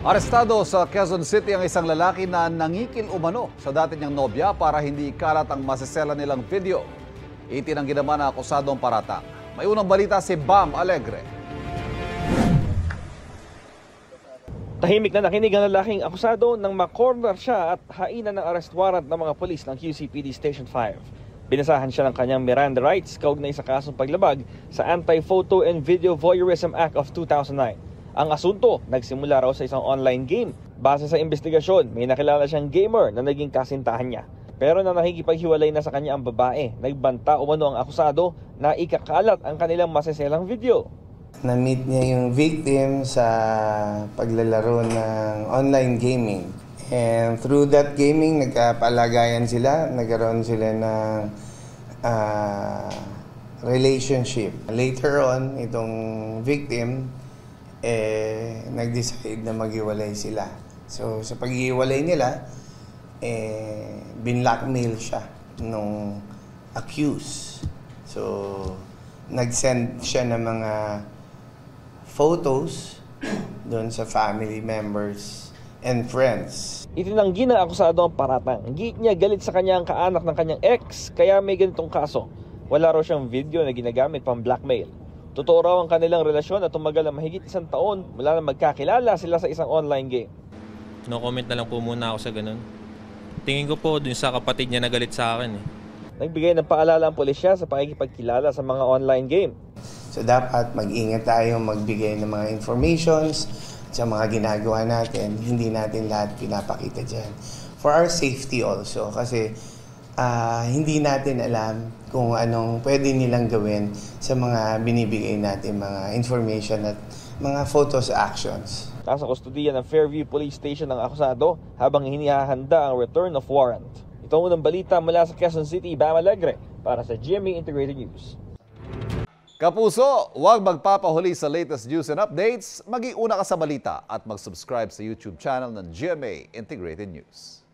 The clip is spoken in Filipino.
Arestado sa Quezon City ang isang lalaki na nangikil umano sa dati niyang nobya para hindi ikalat ang masesela nilang video. Itinanggi naman ang akusadong paratang. May unang balita si Bam Alegre. Tahimik na nakinig ang lalaking akusado nang makorner siya at hainan ng arrest warrant ng mga polis ng QCPD Station 5. Binasahan siya ng kanyang Miranda rights kaugnay sa kasong paglabag sa Anti-Photo and Video Voyeurism Act of 2009. Ang asunto, nagsimula raw sa isang online game. Base sa investigasyon, may nakilala siyang gamer na naging kasintahan niya. Pero nang nakikipaghiwalay na sa kanya ang babae, nagbanta umano ang akusado na ikakalat ang kanilang maseselang video. Na-meet niya yung victim sa paglalaro ng online gaming. And through that gaming, nagkapalagayan sila, nagkaroon sila ng relationship. Later on, itong victim, nag-decide na maghiwalay sila. So, sa paghiwalay nila, binlockmail siya nung accused. So, nag-send siya ng mga photos doon sa family members and friends. Itinanggi ng akusado ang paratang. Giit niya galit sa kanyang kaanak ng kanyang ex, kaya may ganitong kaso. Wala raw siyang video na ginagamit pang blackmail. Totoo raw ang kanilang relasyon at tumagal na mahigit 1 taon mula na magkakilala sila sa isang online game. No comment na lang po muna ako sa ganun. Tingin ko po dun sa kapatid niya na galit sa akin. Nagbigay ng paalala ang pulisya sa pakikipagkilala sa mga online game. So dapat mag-ingat tayo magbigay ng mga informations sa mga ginagawa natin. Hindi natin lahat pinapakita dyan. For our safety also, kasi hindi natin alam kung anong pwede nilang gawin sa mga binibigay natin mga information at mga photos actions. Nasa kustudiya ng Fairview Police Station ang akusado habang hinihahanda ang return of warrant. Ito ang unang balita mula sa Quezon City, Bam Alegre para sa GMA Integrated News. Kapuso, huwag magpapahuli sa latest news and updates. Mag-iuna ka sa balita at mag-subscribe sa YouTube channel ng GMA Integrated News.